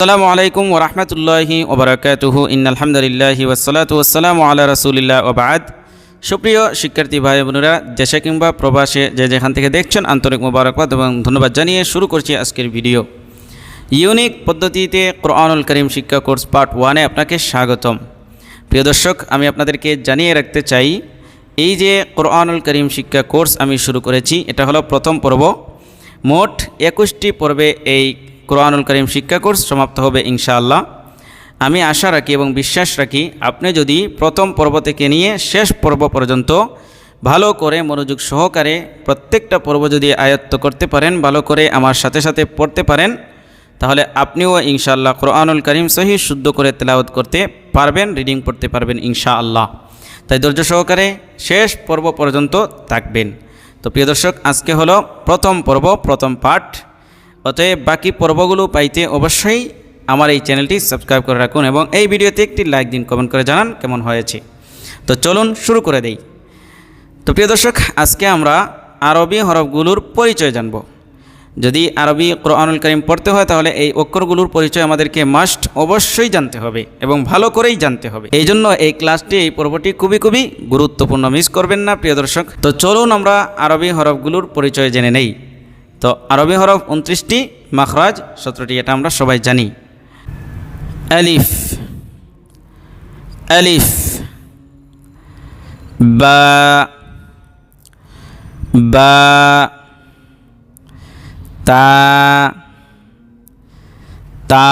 আসসালামু আলাইকুম ওয়া রাহমাতুল্লাহি ওয়া বারাকাতুহু ইন্নাল হামদুলিল্লাহি ওয়াসসালাতু ওয়াসসালামু আলা রাসূলিল্লাহ ওয়া বা'দ। সুপ্রিয় শিক্ষার্থী ভাই বোনেরা, দেশে কিংবা প্রবাসে যে যেখান থেকে দেখছেন, আন্তরিক মোবারকবাদ এবং ধন্যবাদ জানিয়ে শুরু করছি আজকের ভিডিও। ইউনিক পদ্ধতিতে কোরআনুল কারীম শিক্ষা কোর্স পার্ট 1-এ আপনাকে স্বাগতম। প্রিয় দর্শক, আমি আপনাদেরকে জানিয়ে রাখতে চাই, এই যে কোরআনুল কারীম শিক্ষা কোর্স আমি শুরু করেছি, এটা হলো প্রথম পর্ব। মোট 21টি পর্বে এই কোরআনুল কারীম শিক্ষা কোর্স সমাপ্ত হবে ইনশাআল্লাহ। আমি আশা রাখি এবং বিশ্বাস রাখি, আপনি যদি প্রথম পর্ব থেকে নিয়ে শেষ পর্ব পর্যন্ত ভালো করে মনোযোগ সহকারে প্রত্যেকটা পর্ব যদি আয়ত্ত করতে পারেন, ভালো করে আমার সাথে সাথে পড়তে পারেন, তাহলে আপনিও ইনশাআল্লাহ কোরআনুল কারীম সহিহ শুদ্ধ করে তেলাওয়াত করতে পারবেন, রিডিং পড়তে পারবেন ইনশাআল্লাহ। তাই ধৈর্য সহকারে শেষ পর্ব পর্যন্ত থাকবেন। তো প্রিয় দর্শক, আজকে হলো প্রথম পর্ব, প্রথম পার্ট। অতএব বাকি পর্বগুলো পাইতে অবশ্যই আমার এই চ্যানেলটি সাবস্ক্রাইব করে রাখুন এবং এই ভিডিওতে একটি লাইক দিন, কমেন্ট করে জানান কেমন হয়েছে। তো চলুন শুরু করে দেই। তো প্রিয় দর্শক, আজকে আমরা আরবি হরফগুলোর পরিচয় জানব। যদি আরবি কোরআনুল কারীম পড়তে হয়, তাহলে এই অক্ষরগুলোর পরিচয় আমাদেরকে মাস্ট অবশ্যই জানতে হবে এবং ভালো করেই জানতে হবে। এই জন্য এই ক্লাসটি, এই পর্বটি খুবই গুরুত্বপূর্ণ, মিস করবেন না প্রিয় দর্শক। তো চলুন আমরা আরবি হরফগুলোর পরিচয় জেনে নেই। তো আরবি হরফ 29টি, মাখরাজ 17টি, এটা আমরা সবাই জানি। আলিফ, আলিফ, বা, বা, তা, তা,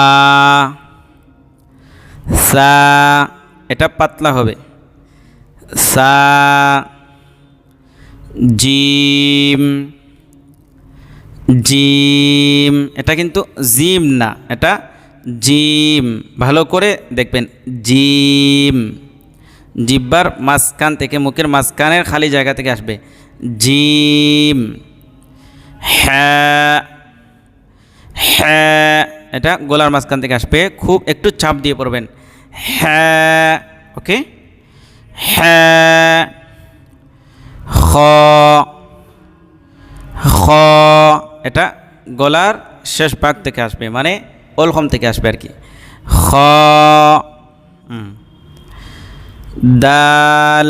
সা, এটা পাতলা হবে, সা, জিম, জিম, এটা কিন্তু জিম না, এটা জিম। ভালো করে দেখবেন, জিম জিব্বার মাঝখান থেকে, মুখের মাঝখানের খালি জায়গা থেকে আসবে, জিম। হ্যাঁ, হ্যাঁ, এটা গলার মাঝখান থেকে আসবে, খুব একটু চাপ দিয়ে পড়বেন, হ্যাঁ, ওকে। হ্যাঁ, খ, খ, এটা গলার শেষ ভাগ থেকে আসবে, মানে অলখম থেকে আসবে আর কি। খ, দাল,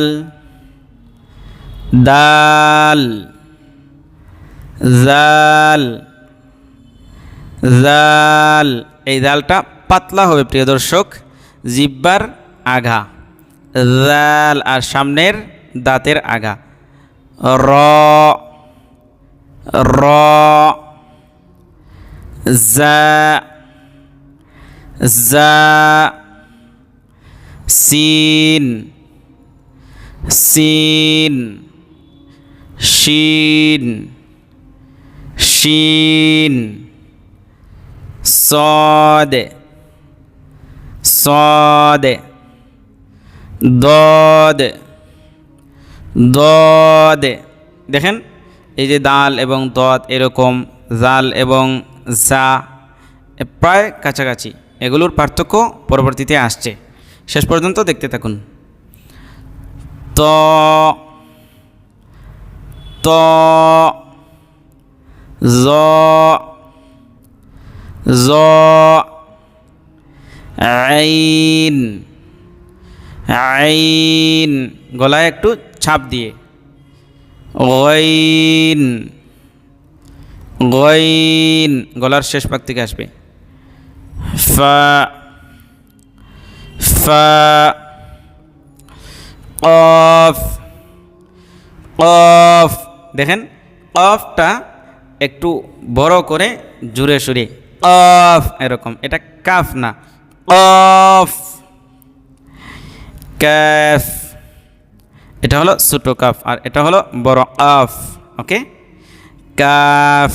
দাল, জাল, জাল। এই দালটা পাতলা হবে প্রিয় দর্শক, জিব্বার আগা, জাল, আর সামনের দাঁতের আগা। র, র, জা, জা, সিন, সিন, শিন, শিন, صاد, صاد, ضاد, ضاد। দেখেন, এই যে দাল এবং দদ, এরকম জাল এবং জা প্রায় কাছাকাছি, এগুলোর পার্থক্য পরবর্তীতে আসছে। শেষ পর্যন্ত দেখতে থাকুন। ত, ত, জ, জ, আইন, আইন, গলায় একটু ছাপ দিয়ে, গইন, গইন, গলার শেষ ভাগ থেকে আসবে। ফা, ফা, কফ, কফ। দেখেন, কফটা একটু বড় করে জুড়ে সুরে, কফ, এরকম, এটা কাফ না, কফ। কাফ, এটা হলো ছোট কাফ, আর এটা হলো বড় কাফ, ওকে। কাফ,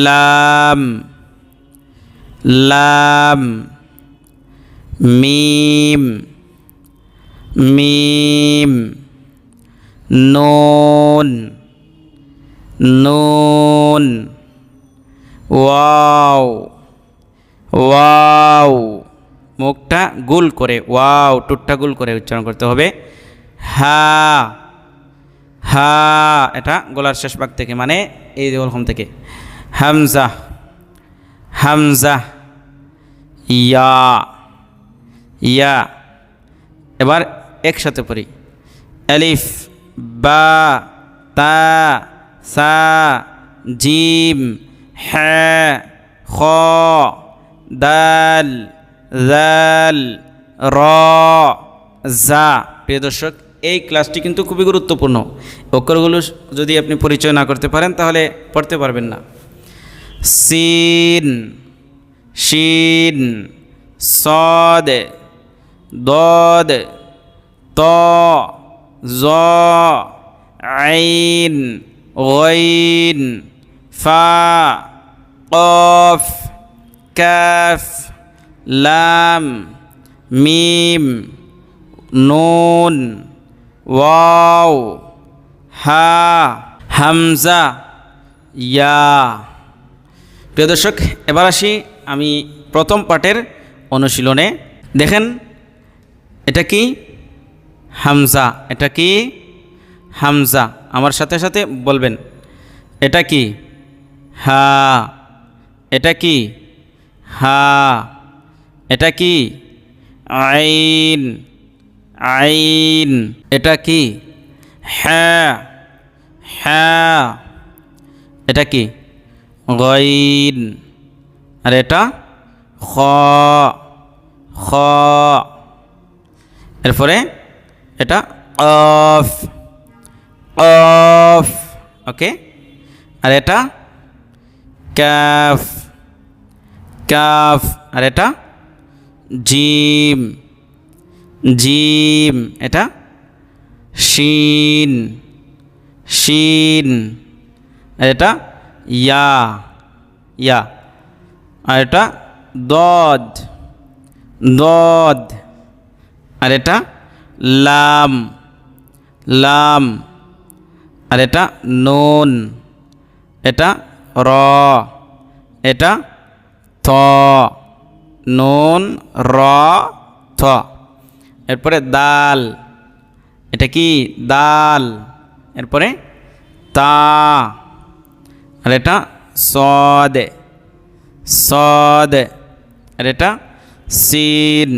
লাম, লাম, মিম, মিম, নুন, নুন, ওয়াও, ওয়াও, মুখটা গোল করে, ওয়াও, টুটটা গোল করে উচ্চারণ করতে হবে। হা, হা, এটা গলার শেষ ভাগ থেকে, মানে এই ওরকম থেকে। হামজা, হামজা, ইয়া ইয়া। এবার একসাথে পড়ি, আলিফ বা তা সা জিম হ্যাঁ খ দাল জাল র জা। প্রিয় দর্শক, এই ক্লাসটি কিন্তু খুবই গুরুত্বপূর্ণ। অক্ষরগুলো যদি আপনি পরিচয় না করতে পারেন তাহলে পড়তে পারবেন না। সিন শিন সদ দদ ত জ আইন গইন ফা কফ কাফ লাম মিম নুন ওয়াও হা হামজা ইয়া। প্রিয় দর্শক, এবার আসি আমি প্রথম পাঠের অনুশীলনে। দেখেন, এটা কি হামজা, এটা কি হামজা। আমার সাথে সাথে বলবেন, এটা কি হা, এটা কি হা, এটা কি আইন আইন, এটা কি হ্যাঁ হ্যাঁ, এটা কি গইন, আর এটা খ খ। এরপরে এটা অফ অফ, ওকে। আর এটা কাফ কাফ, আর এটা জিম জিম, এটা শিন শিন, আর এটা ইয়া ইয়া, আর এটা দদ দদ, আর এটা লাম লাম, আর এটা নুন, এটা র, এটা থ নুন র থ। এরপরে দাল, এটা কি দাল, এরপরে তা, আর এটা সদ সদ, আর এটা সিন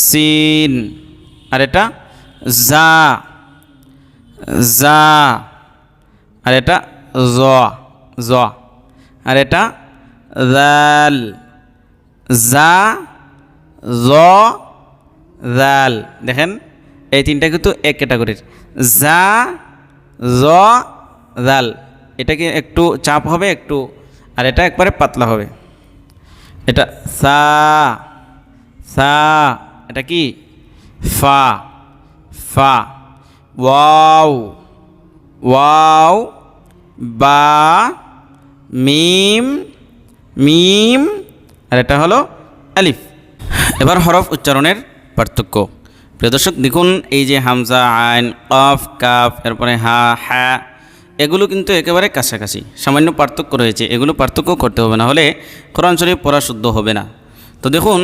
সিন, আর এটা জা জা, আর এটা জ জ, আর এটা জাল জা জ জাল। দেখেন, এই তিনটা কিন্তু এক ক্যাটাগরির, জা জ জাল। এটাকে একটু চাপ হবে একটু, আর এটা একবারে পাতলা হবে। এটা সা সা, এটা কি ফা ফা, ওয়াও ওয়াও, বা মিম মিম, আর এটা হলো আলিফ। এবার হরফ উচ্চারণের পার্থক্য। প্রিয় দর্শক, দেখুন এই যে হামজা আইন কফ কাফ, এরপরে হা হ্যা, এগুলো কিন্তু একেবারে কাছাকাছি, সামান্য পার্থক্য রয়েছে। এগুলো পার্থক্য করতে হবে, না হলে কোরআন শরীফ পড়া শুদ্ধ হবে না। তো দেখুন,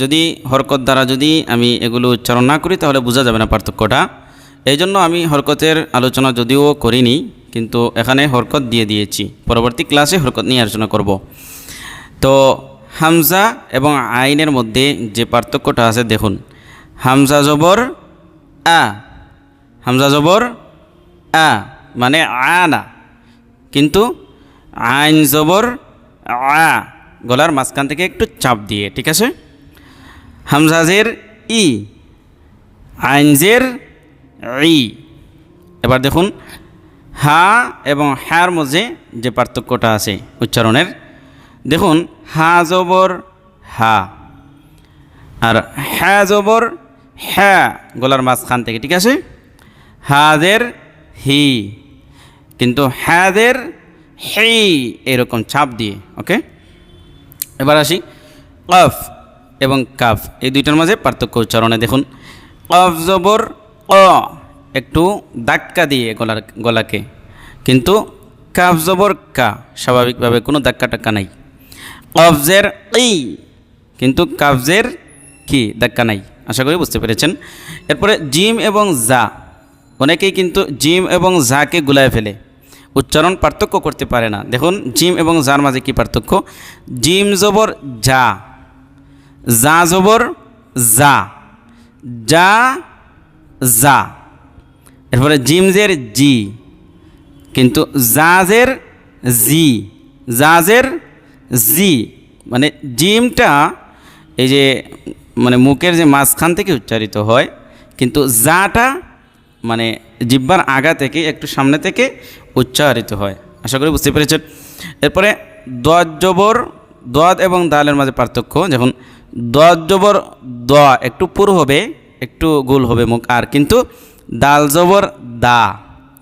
যদি হরকত দ্বারা যদি আমি এগুলো উচ্চারণ না করি তাহলে বোঝা যাবে না পার্থক্যটা। এই জন্য আমি হরকতের আলোচনা যদিও করিনি, কিন্তু এখানে হরকত দিয়ে দিয়েছি। পরবর্তী ক্লাসে হরকত নিয়ে আলোচনা করব। তো হামজা এবং আইনের মধ্যে যে পার্থক্যটা আছে দেখুন, হামজা জবর আ, হামজা জবর আ মানে আ না, কিন্তু আইন জবর আ, গলার মাঝখান থেকে একটু চাপ দিয়ে, ঠিক আছে। হামজা জের ই, আইন জের ই। এবার দেখুন, হা এবং হ্যার মধ্যে যে পার্থক্যটা আছে উচ্চারণের, দেখুন হা জবর হা, আর হ্যাঁ জবর হ্যাঁ গলার মাঝখান থেকে, ঠিক আছে। হাদের হি, কিন্তু হাদের হি এরকম ছাপ দিয়ে, ওকে। এবার আসি কফ এবং কাফ, এই দুইটার মাঝে পার্থক্য উচ্চারণে। দেখুন, কফ জবর ক, একটু ধাক্কা দিয়ে গলাকে, কিন্তু কাফ জবর কা, স্বাভাবিকভাবে কোনো ধাক্কা টাক্কা নাই। কফজের ই, কিন্তু কাফজের কি, ধাক্কা নাই। আশা করি বুঝতে পেরেছেন। এরপরে জিম এবং জা, অনেকেই কিন্তু জিম এবং জাকে গুলায় ফেলে, উচ্চারণ পার্থক্য করতে পারে না। দেখুন জিম এবং জার মাঝে কি পার্থক্য, জিম জবর যা, জা জবর জা, যা যা। এরপরে জিমজের জি, কিন্তু জাজের জি, জাজের জি, মানে জিমটা এই যে মানে মুখের যে মাঝখান থেকে উচ্চারিত হয়, কিন্তু জাটা মানে জিহ্বার আগা থেকে একটু সামনে থেকে উচ্চারিত হয়। আশা করি বুঝতে পেরেছেন। এরপরে দদ জবর, দদ এবং দালের মাঝে পার্থক্য। যখন দদ জবর দ একটু পুরু হবে, একটু গোল হবে মুখ, আর কিন্তু দাল জবর দা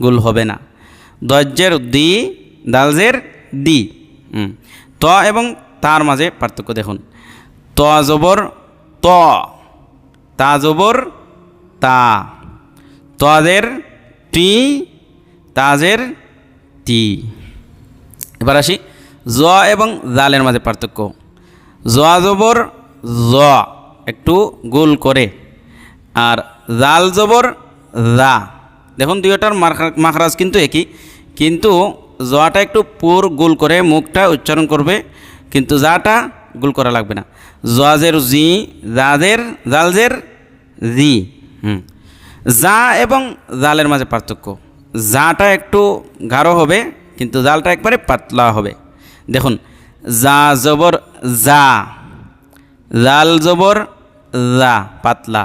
গোল হবে না। দজ্জের দি, দালজের দি। ত এবং তার মাঝে পার্থক্য দেখুন। ত জবর ত, তা জবর তা, তদের টি, তাজের টি। এবার আসি জ এবং জালের মাঝে পার্থক্য। জ জবর জ একটু গোল করে, আর জাল জবর জা। দেখুন দুইটার মাখরাজ কিন্তু একই, কিন্তু জটা একটু পুর গোল করে মুখটা উচ্চারণ করবে, কিন্তু জাটা গোল করা লাগবে না। জাজের জি, জাজের জালজের জি। জা এবং জালের মাঝে পার্থক্য। জাটা একটু গাঢ় হবে, কিন্তু জালটা একবারে পাতলা হবে। দেখুন জা জবর জা, জাল জবর জা পাতলা,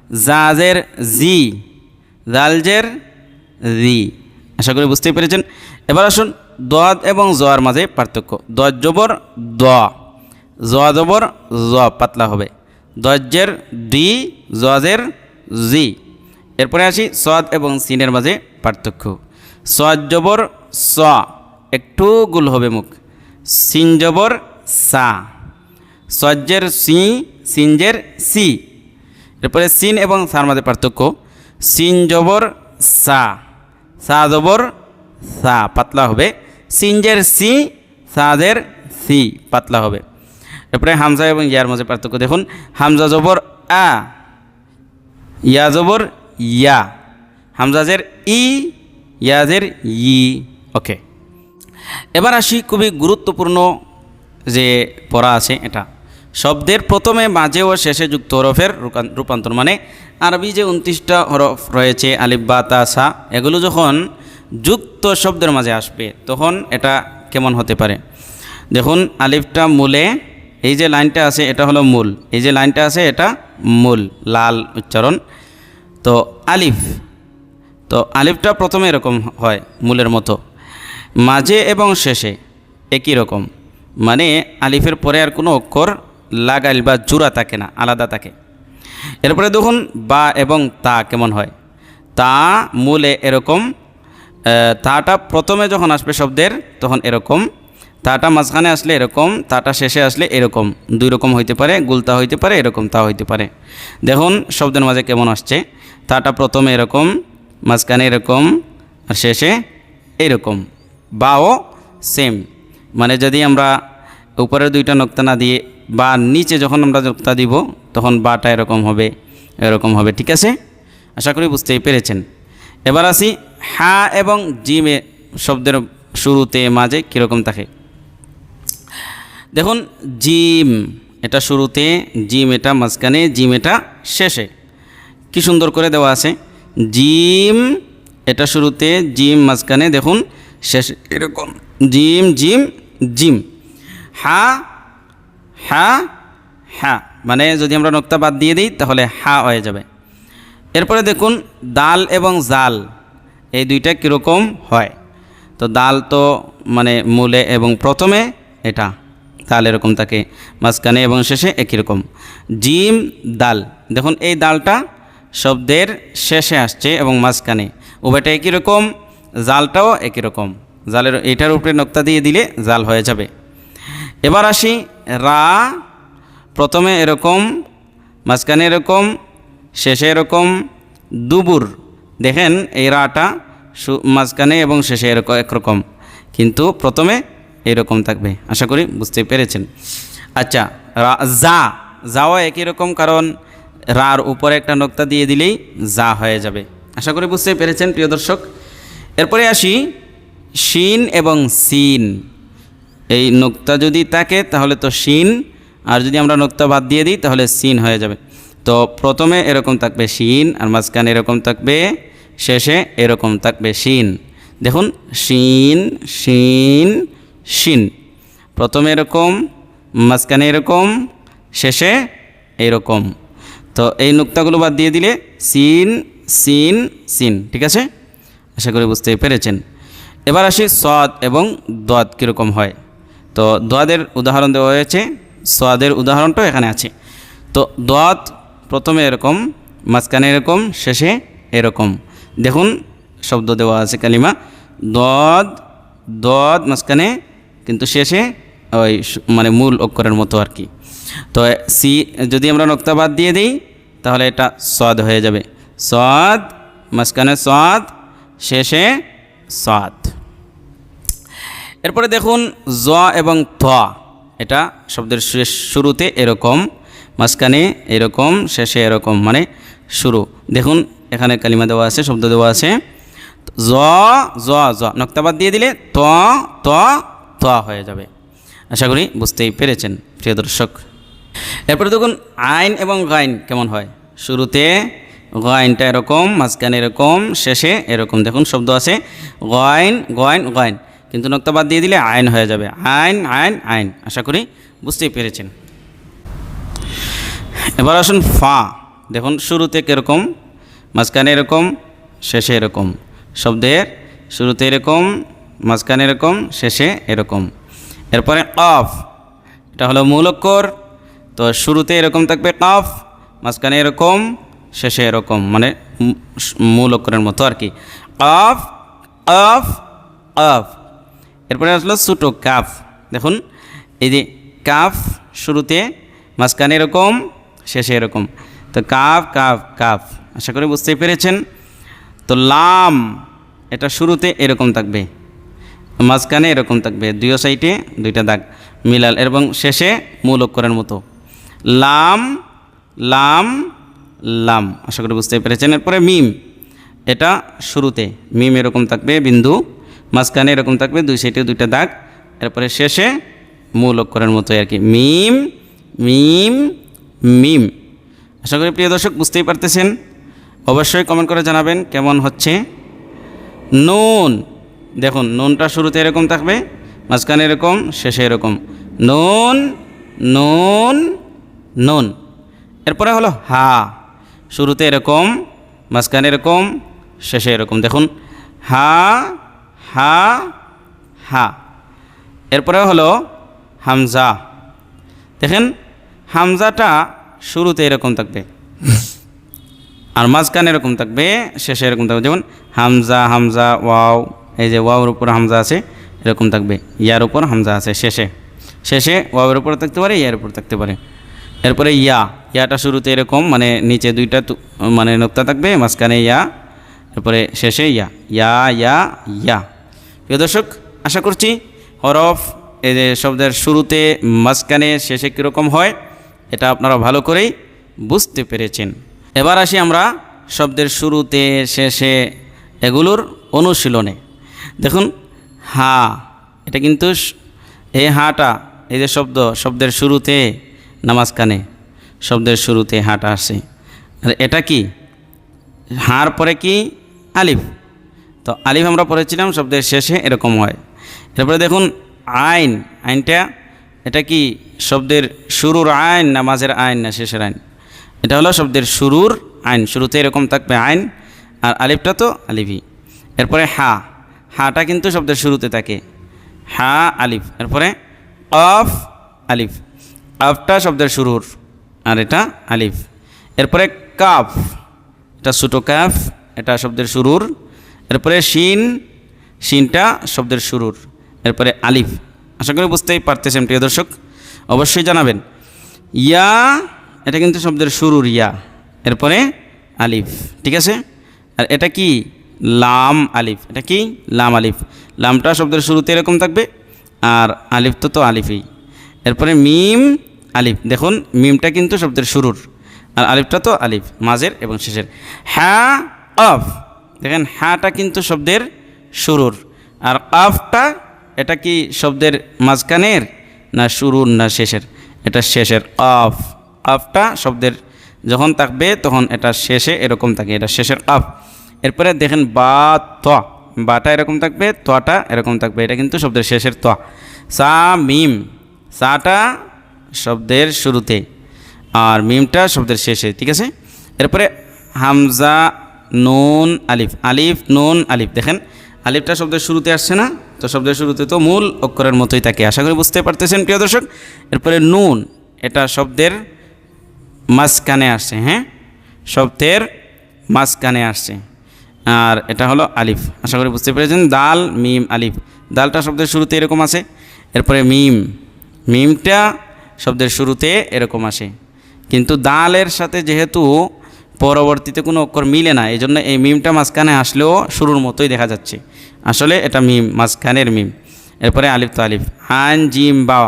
জাজের জি, জালজের জি। আশা করি বুঝতেই পেরেছেন। এবার আসুন দদ এবং জর মাঝে পার্থক্য। দদ জবর দ, জ জবর জ পাতলা হবে, দজ্জের ডি, জজের জি। এরপরে আসি সদ এবং সিনের মাঝে পার্থক্য। সদ জবর স একটু গোল হবে মুখ, সিন জবর সা, সজ্জের সি, সিনজের সি। এরপরে সিন এবং সার মাঝে পার্থক্য। সিন জবর সা, সা জবর সা পাতলা হবে, সিনজের সি, সাজের সি পাতলা হবে। এরপরে হামজা এবং ইয়ার মাঝে পার্থক্য দেখুন। হামজা জবর আ, ইয়া জবর ইয়া, হামজাজের ই, ইয়াজের ই। ওকে, এবার আসি খুবই গুরুত্বপূর্ণ যে পড়া আছে এটা। শব্দের প্রথমে, মাঝে ও শেষে যুক্ত হরফের রূপান্তর, মানে আরবি যে 29টা হরফ রয়েছে আলিফ বা তা সা, এগুলো যখন যুক্ত শব্দের মাঝে আসবে তখন এটা কেমন হতে পারে। দেখুন আলিফটা মূলে, এই যে লাইনটা আছে এটা হলো মূল, এই যে লাইনটা আছে এটা মূল, লাল উচ্চারণ। তো আলিফ, তো আলিফটা প্রথমে এরকম হয় মূলের মতো, মাঝে এবং শেষে একই রকম, মানে আলিফের পরে আর কোনো অক্ষর লাগাইল বা জোড়া থাকে না, আলাদা থাকে। এরপরে দেখুন বা এবং তা কেমন হয়। তা মূলে এরকম, তাটা প্রথমে যখন আসবে শব্দের তখন এরকম, তাটা মাঝখানে আসলে এরকম, তাটা শেষে আসলে এরকম, দুই রকম হইতে পারে, গুলতা হইতে পারে, এরকম তা হইতে পারে। দেখুন শব্দের মাঝে কেমন আসছে। তাটা প্রথমে এরকম, মাঝখানে এরকম, আর শেষে এরকম। বাও সেম, মানে যদি আমরা উপরের দুইটা নোক্তা না দিয়ে বা নিচে যখন আমরা নোক্তা দিব তখন বাটা এরকম হবে, এরকম হবে। ঠিক আছে, আশা করি বুঝতেই পেরেছেন। এবার আসি হা এবং জিমে শব্দের শুরুতে মাঝে কীরকম থাকে। দেখুন জিম এটা শুরুতে, জিম এটা মাঝখানে, জিম এটা শেষে, কি সুন্দর করে দেওয়া আছে। জিম এটা শুরুতে, জিম মাঝখানে, দেখুন শেষে এরকম, জিম জিম জিম। হা হা হা, মানে যদি আমরা নোক্তা বাদ দিয়ে দিই তাহলে হা হয়ে যাবে। এরপরে দেখুন দাল এবং জাল, এই দুইটা কীরকম হয়। তো দাল তো মানে মূলে এবং প্রথমে, এটা দাল এরকম থাকে, মাঝখানে এবং শেষে একই রকম। জিম দাল, দেখুন এই দালটা শব্দের শেষে আসছে এবং মাঝখানে, উভয়টা একই রকম, জালটাও একই রকম। জালের এটার উপরে নোক্তা দিয়ে দিলে জাল হয়ে যাবে। এবার আসি রা, প্রথমে এরকম, মাঝখানে এরকম, শেষে এরকম। দুবুর, দেখেন এই রাটা মাঝখানে এবং শেষে এরকম একরকম, কিন্তু প্রথমে এরকম থাকবে। আশা করি বুঝতে পেরেছেন। আচ্ছা যা, যাও একই রকম, কারণ রার উপরে একটা নোক্তা দিয়ে দিলেই যা হয়ে যাবে। আশা করি বুঝতে পেরেছেন প্রিয় দর্শক। এরপরে আসি শিন এবং সিন, এই নোক্তা যদি থাকে তাহলে তো শিন, আর যদি আমরা নোক্তা বাদ দিয়ে দিই তাহলে সিন হয়ে যাবে। তো প্রথমে এরকম থাকবে শিন, আর মাঝখানে এরকম থাকবে, শেষে এরকম থাকবে শিন। দেখুন শিন শিন শিন, প্রথমে এরকম, মাঝখানে এরকম, শেষে এরকম। তো এই নোক্তাগুলো বাদ দিয়ে দিলে সিন সিন সিন। ঠিক আছে, আশা করি বুঝতে পেরেছেন। এবার আসি সাদ এবং দাদ কীরকম হয়। তো দাদের উদাহরণ দেওয়া হয়েছে, সাদের উদাহরণটাও এখানে আছে। তো দাদ প্রথমে এরকম, মাঝখানে এরকম, শেষে এরকম। দেখুন শব্দ দেওয়া আছে কালিমা দাদ, দাদ মাঝখানে, কিন্তু শেষে ওই মানে মূল অক্ষরের মতো আর কি। তো সি যদি আমরা নোক্তা বাদ দিয়ে দিই তাহলে এটা সাদ হয়ে যাবে। সাদ, মাঝখানে সাদ, শেষে সাদ। এরপরে দেখুন জ এবং ত, এটা শব্দের শুরুতে এরকম, মাঝখানে এরকম, শেষে এরকম, মানে শুরু। দেখুন এখানে কালিমা দেওয়া আছে, শব্দ দেওয়া আছে জ জ জ, নোক্তা বাদ দিয়ে দিলে ত ত ত হয়ে যাবে। আশা করি বুঝতেই পেরেছেন প্রিয় দর্শক। এরপরে দেখুন আইন এবং গাইন কেমন হয়। শুরুতে গাইনটা এরকম, মাঝখানে এরকম, শেষে এরকম। দেখুন শব্দ আছে গাইন গাইন গাইন, কিন্তু নোক্তা বাদ দিয়ে দিলে আইন হয়ে যাবে। আইন আইন আইন। আশা করি বুঝতেই পেরেছেন। এবার আসুন ফা। দেখুন শুরুতে কীরকম, মাঝখানে এরকম, শেষে এরকম। শব্দের শুরুতে এরকম, মাঝখানে এরকম, শেষে এরকম। এরপরে কফ, এটা হলো মূল অক্ষর। তো শুরুতে এরকম থাকবে কফ, মাঝখানে এরকম, শেষে এরকম, মানে মূল অক্ষরের মতো আর কি। কফ কফ কফ। এরপরে আসলো ছোটো কাফ। দেখুন এই যে কাফ শুরুতে, মাঝখানে এরকম, শেষে এরকম। তো কাফ কাফ কাফ। আশা করি বুঝতেই পেরেছেন। তো লাম, এটা শুরুতে এরকম থাকবে, মাঝখানে এরকম থাকবে, দুই সাইডে দুইটা দাগ মিলাল, এবং শেষে মূল অক্ষরের মতো। লাম লাম লাম। আশা করি বুঝতে পেরেছেন। এরপরে মিম, এটা শুরুতে মিম এরকম থাকবে বিন্দু, মাঝখানে এরকম থাকবে, দুই সাইডে দুইটা দাগ, এরপরে শেষে মূল অক্ষরের মতো আর কি। মিম মিম মিম। আশা করি প্রিয় দর্শক বুঝতেই পারতেছেন। অবশ্যই কমেন্ট করে জানাবেন কেমন হচ্ছে। নুন, দেখুন নুনটা শুরুতে এরকম থাকবে, মাঝখানে এরকম, শেষে এরকম। নুন নুন নুন। এরপরে হলো হা, শুরুতে এরকম, মাঝখানে এরকম, শেষে এরকম। দেখুন হা হা হা। এরপরে হলো হামজা। দেখেন হামজাটা শুরুতে এরকম থাকবে, আর মাঝখানে এরকম থাকবে, শেষে এরকম থাকবে। যেমন হামজা হামজা ওয়াও, এই যে ওয়াওর উপর হামজা আছে এরকম থাকবে, ইয়ার উপর হামজা আছে শেষে, শেষে ওয়াওয়ের উপর থাকতে পারে, ইয়ার উপর থাকতে পারে। এরপরে ইয়া, ইয়াটা শুরুতে এরকম, মানে নিচে দুইটা মানে নোক্তা থাকবে, মাঝখানে ইয়া, এরপরে শেষে ইয়া ইয়া ইয়া ইয়া। প্রিয় দর্শক আশা করছি হরফ এই যে শব্দের শুরুতে, মাঝখানে, শেষে কীরকম হয় এটা আপনারা ভালো করেই বুঝতে পেরেছেন। এবার আসি আমরা শব্দের শুরুতে, শেষে এগুলোর অনুশীলনে। দেখুন হা, এটা কিন্তু এই হাটা, এই যে শব্দের শুরুতে না মাঝখানে, শব্দের শুরুতে হাটা আসে। আর এটা কি হার পরে কি আলিফ। তো আলিফ আমরা পড়েছিলাম শব্দের শেষে এরকম হয়। এরপরে দেখুন আইন, আইনটা এটা কি শব্দের শুরুর আইন না মাঝের আইন না শেষের আইন? এটা হলো শব্দের শুরুর আইন, শুরুতে এরকম থাকবে আইন, আর আলিফটা তো আলিফই। এরপরে হা, হাটা কিন্তু শব্দের শুরুতে থাকে, হা আলিফ। এরপরে অফ আলিফ, অফটা শব্দের শুরুর, আর এটা আলিফ। এরপরে কাফ, এটা ছোটো কাফ, এটা শব্দের শুরুর। এরপরে শিন, শিনটা শব্দের শুরুর। এরপরে আলিফ। আশা করি বুঝতেই পারতেছেন প্রিয় দর্শক, অবশ্যই জানাবেন। ইয়া, এটা কিন্তু শব্দের শুরুর ইয়া, এরপরে আলিফ। ঠিক আছে। আর এটা কি লাম আলিফ, এটা কি লাম আলিফ, লামটা শব্দের শুরুতে এরকম থাকবে, আর আলিফ তো আলিফই। এরপরে মিম আলিফ, দেখুন মিমটা কিন্তু শব্দের শুরুর, আর আলিফটা তো আলিফ মাঝের এবং শেষের। হা অফ, দেখেন হাটা কিন্তু শব্দের শুরুর, আর কাফটা এটা কি শব্দের মাঝখানের না শুরুর না শেষের? এটা শেষের আফ। আফটা শব্দের যখন থাকবে তখন এটা শেষে এরকম থাকে, এটা শেষের আফ। এরপরে দেখেন বা ত, বাটা এরকম থাকবে, তটা এরকম থাকবে, এটা কিন্তু শব্দের শেষের ত। সা মিম, সাটা শব্দের শুরুতে আর মিমটা শব্দের শেষে, ঠিক আছে। এরপরে হামজা নুন আলিফ, আলিফ নুন আলিফ, দেখেন আলিফটা শব্দের শুরুতে আসছে না, তো শব্দের শুরুতে তো মূল অক্ষরের মতোই থাকে, আশা করি বুঝতে পারতেছেন প্রিয় দর্শক। এরপরে নুন, এটা শব্দের মাঝখানে আসছে, হ্যাঁ শব্দের মাঝখানে আসছে, আর এটা হলো আলিফ, আশা করি বুঝতে পেরেছেন। দাল মিম আলিফ, দালটা শব্দের শুরুতে এরকম আসে। এরপরে মিম, মিমটা শব্দের শুরুতে এরকম আসে, কিন্তু দালের সাথে যেহেতু পরবর্তীতে কোনো অক্ষর মিলে না, এই জন্য এই মিমটা মাঝখানে আসলেও শুরুর মতোই দেখা যাচ্ছে, আসলে এটা মিম, মাঝখানের মিম। এরপরে আলিফ তো আলিফ, আইন জিম বা,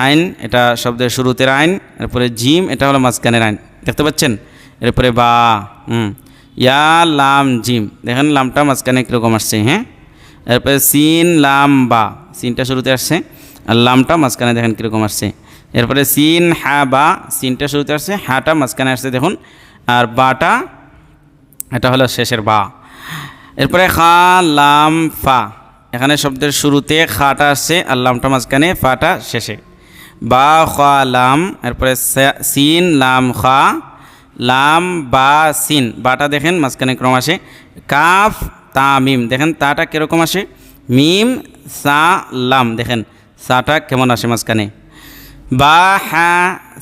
আইন এটা শব্দের শুরুতের আইন, এরপরে জিম এটা হলো মাঝখানের আইন, দেখতে পাচ্ছেন। এরপরে বা, ইয়া লাম জিম, দেখেন লামটা মাঝখানে কীরকম আসছে, হ্যাঁ। এরপরে সিন লাম বা, সিনটা শুরুতে আসছে আর লামটা মাঝখানে দেখেন কীরকম আসছে। এরপরে সিন হা বা, সিনটা শুরুতে আসছে, হাটা মাঝখানে আসছে দেখুন, আর বাটা এটা হলো শেষের বা। এরপরে খা লাম ফা, এখানে শব্দের শুরুতে খাটা আসছে আর লামটা মাঝখানে, ফাটা শেষে। বা খা লাম, এরপরে সিন লাম খা, লাম বা সিন, বাটা দেখেন মাঝখানে ক্রম আসে। কাফ তা মিম, দেখেন তাটা কীরকম আসে, মিম সা লাম, দেখেন সাটা কেমন আসে মাঝখানে। বা হা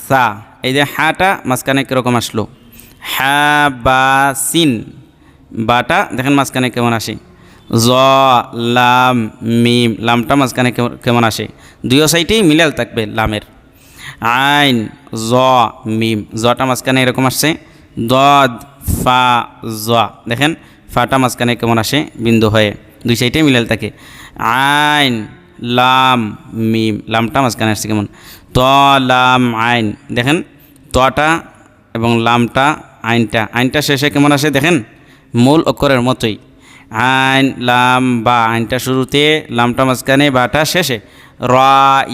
সা, এই যে হাটা মাঝখানে কীরকম আসলো। হা বা সিন, বাটা দেখেন মাঝখানে কেমন আসে। জ লাম মিম, লামটা মাঝখানে কেমন আসে, দুইও সাইডেই মিলাল থাকবে লামের। আইন জ মিম, জটা মাঝখানে এরকম আসছে। দদ ফা জ, দেখেন ফাটা মাঝখানে কেমন আসে বিন্দু হয়ে, দুই সাইডে মিলাল থাকে। আইন লাম মিম, লামটা মাঝখানে আসছে কেমন। ত লাম আইন, দেখেন তটা এবং লামটা, আইনটা, আইনটা শেষে কেমন আসে দেখেন মূল অক্ষরের মতোই। আইন লাম বা, আইনটা শুরুতে, লামটা মাঝখানে, বাটা শেষে। র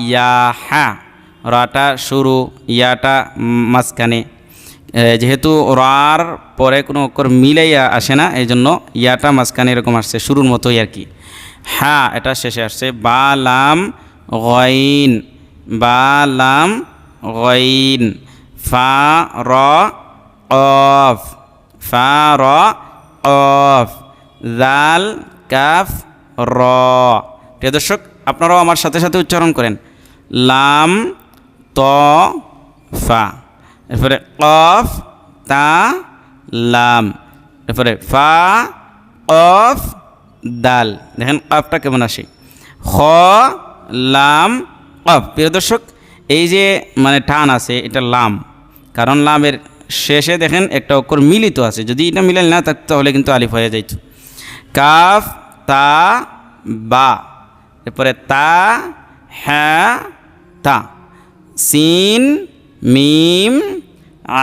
ইয়া হা, রাটা শুরু, ইয়াটা মাঝখানে, যেহেতু রার পরে কোনো অক্ষর মিলাইয়া আসে না, এই জন্য ইয়াটা মাঝখানে এরকম আসছে শুরুর মতোই আর কি। হ্যাঁ এটা শেষে আসছে। বা লাম গইন, বা লাম গইন। ফা র অফ, ফা র অফ। জাল কাফ র। প্রিয় দর্শক আপনারাও আমার সাথে সাথে উচ্চারণ করেন। লাম ত ফা, এরপরে কফ তা লাম, এরপরে ফা অফ দাল, দেখেন কফটা কেমন আসে। খ লাম কফ। প্রিয় দর্শক এই যে মানে টান আছে এটা লাম, কারণ লামের শেষে দেখেন একটা অক্ষর মিলিত আছে, যদি এটা মিলাল না থাকতো তাহলে কিন্তু আলিফ হয়ে যাইত। কাফ তা বা, এরপরে তা হ্যাঁ তা। সিন মিম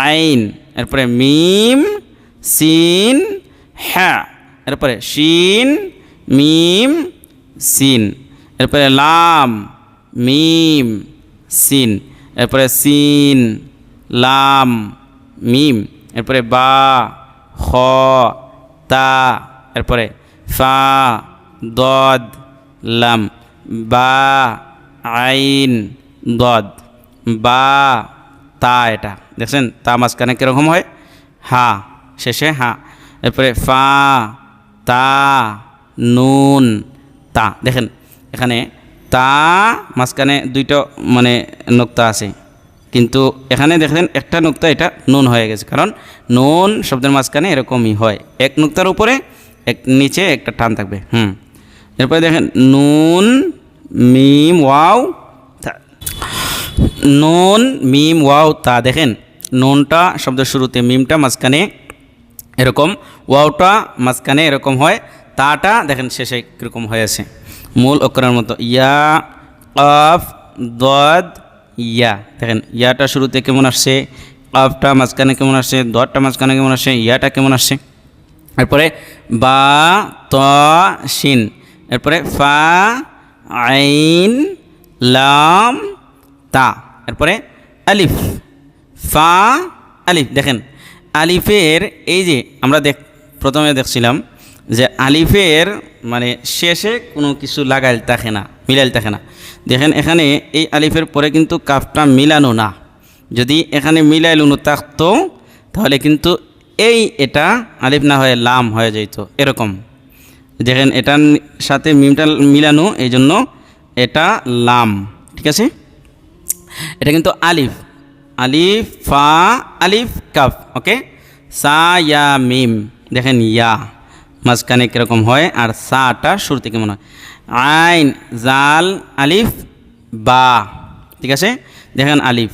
আইন, এরপরে মিম সিন হ্যাঁ, এরপরে শিন মিম সিন, এরপরে লাম মিম সিন, এরপরে সিন লাম মিম, এরপরে বা খ তা, এরপরে ফা দদ লাম, বা আইন দদ, বা তা, এটা দেখছেন তা মাঝখানে কীরকম হয়, হা শেষে হা, এরপরে ফা তা নুন তা, দেখেন এখানে তা মাঝখানে দুইটা মানে নোক্তা আছে, কিন্তু এখানে দেখেন একটা নোক্তা এটা নুন হয়ে গেছে, কারণ নুন শব্দের মাঝখানে এরকমই হয়, এক নোক্তার উপরে এক নিচে একটা টান থাকবে। এরপরে দেখেন নুন মিম ওয়াও তা, নুন মিম ওয়াও তা, দেখেন নুনটা শব্দের শুরুতে, মিমটা মাঝখানে এরকম, ওয়াওটা মাঝখানে এরকম হয়, তাটা দেখেন শেষে কীরকম হয়েছে মূল অক্ষরের মতো। ইয়া কফ দদ ইয়া, দেখেন ইয়াটা শুরুতে কেমন আসছে, কফটা মাঝখানে কেমন আসছে, দদটা মাঝখানে কেমন আসছে, ইয়াটা কেমন আসছে। এরপরে বা ত শিন, এরপরে ফা আইন লাম তা, এরপরে আলিফ, ফা আলিফ। দেখেন আলিফের এই যে আমরা প্রথমে দেখছিলাম যে আলিফের মানে শেষে কোনো কিছু লাগাইল থাকে না, মিলাইল থাকে না। দেখেন এখানে এই আলিফের পরে কিন্তু কাফটা মিলানো না। যদি এখানে মিলাইলুনো থাকতো তাহলে কিন্তু এটা আলিফ না হয়ে লাম হয়ে যেত, এরকম। দেখেন এটার সাথে মিমটা মিলানো, এই জন্য এটা লাম, ঠিক আছে। এটা কিন্তু আলিফ, আলিফ ফা আলিফ কাফ, ওকে। সা ইয়া মিম, দেখেন ইয়া মাঝখানে কীরকম হয়, আর সাটা শুরুতে কেমন হয়। আইন জাল আলিফ বা, ঠিক আছে। দেখেন আলিফ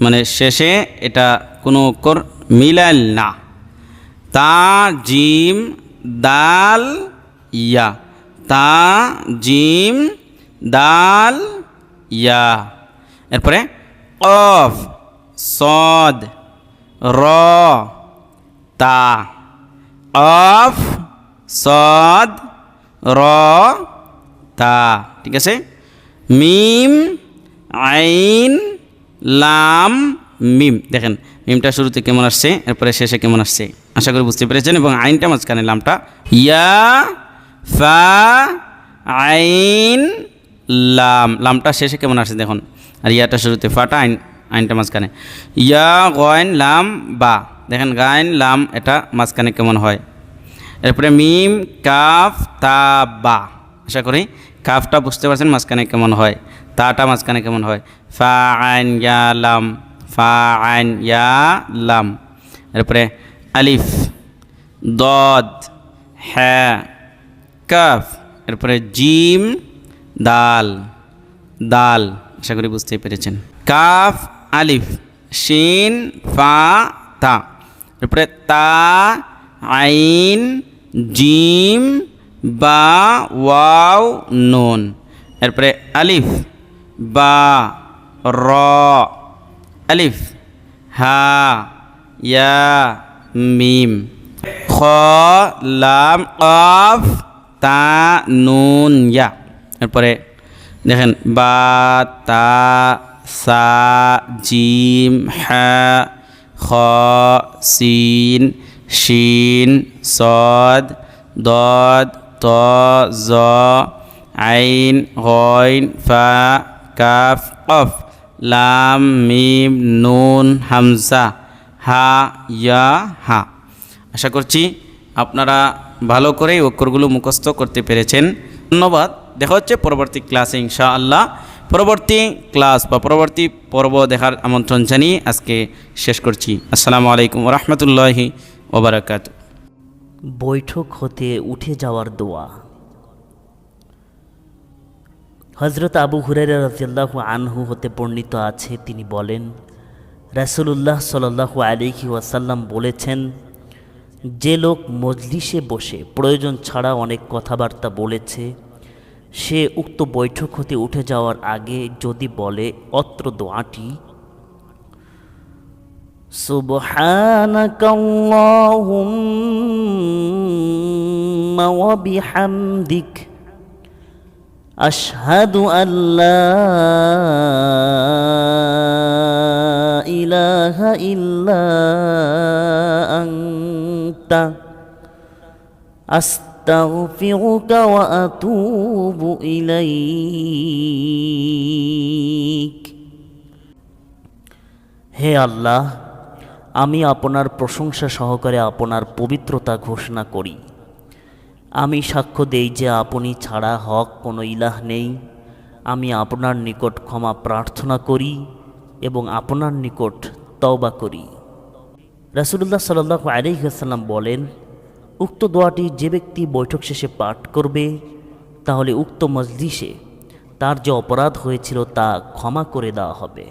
মানে শেষে এটা কোনো অক্ষর মিলাল না। তা জিম দাল ইয়া, তা জিম দাল ইয়া। এরপরে কফ সদ র তা, কফ সদ র তা, ঠিক আছে। মিম আইন লাম মিম, দেখেন মিমটা শুরুতে কেমন আসছে, এরপরে শেষে কেমন আসছে, আশা করি বুঝতে পেরেছেন। এবং আইনটা মাঝখানে, লামটা ইয়া ফা আইন লাম, লামটা শেষে কেমন আসছে দেখুন, আর ইয়াটা শুরুতে, ফাটা আইনটা মাঝখানে। ইয়া গয়ন লাম বা, দেখেন গায়ন লাম এটা মাঝখানে কেমন হয়। এরপরে মিম কাফ তা বা, আশা করি কাফটা বুঝতে পারছেন মাঝখানে কেমন হয়, তাটা মাঝখানে কেমন হয়। ফা আইন ইয়া লাম, ফা আইন ইয়া লাম। এরপরে আলিফ দদ হ্যাঁ কাফ, এরপরে জিম দাল দাল, আশা করি বুঝতে পেরেছেন। কাফ আলিফ শিন ফা তা, এরপরে তা আইন জিম বা ওয়াও নুন। এরপরে আলিফ বা র, আলিফ হা ইয়া মিম, খ লাম কফ তা নুন ইয়া। এরপরে দেখেন বা তা সা জিম হা খ সিন শিন সদ দদ ত জ আইন গইন ফা কাফ কফ লাম মিম নুন হামজা হা ইয়া হা। আশা করছি আপনারা ভালো করে অক্ষরগুলো মুখস্থ করতে পেরেছেন। ধন্যবাদ। দেখা হচ্ছে পরবর্তী ক্লাসে ইনশাআল্লাহ। পরবর্তী ক্লাস বা পরবর্তী পর্ব দেখার আমন্ত্রণ জানিয়ে আজকে শেষ করছি। আসসালামু আলাইকুম ওয়া রাহমাতুল্লাহি ওয়া বারাকাতুহু। বৈঠক হতে উঠে যাওয়ার দোয়া। হযরত আবু হুরায়রা রাদিয়াল্লাহু আনহু হতে বর্ণিত আছে, তিনি বলেন, রাসূলুল্লাহ সাল্লাল্লাহু আলাইহি ওয়াসাল্লাম বলেছেন, যে লোক মজলিসে বসে প্রয়োজন ছাড়া অনেক কথাবার্তা বলেছে, সে উক্ত বৈঠক হতে উঠে যাওয়ার আগে যদি বলে অত্র দোয়াটি, সুবহানাকাল্লাহুম্মা ওয়া বিহামদিক আশহাদু আল্লা ইলাহা ইল্লা আনতা আস্তাগফিরুকা ওয়া আতুবু ইলাইক। হে আল্লাহ, আমি আপনার প্রশংসা সহকারে আপনার পবিত্রতা ঘোষণা করি। আমি সাক্ষ্য দেই যে আপনি ছাড়া হক কোনো ইলাহ নেই। আমি আপনার নিকট ক্ষমা প্রার্থনা করি এবং আপনার নিকট তওবা করি। রাসূলুল্লাহ সাল্লাল্লাহু আলাইহি ওয়াসাল্লাম বলেন, উক্ত দোয়াটি যে ব্যক্তি বৈঠক শেষে পাঠ করবে, তাহলে উক্ত মজলিসে তার যে অপরাধ হয়েছিল তা ক্ষমা করে দেওয়া হবে।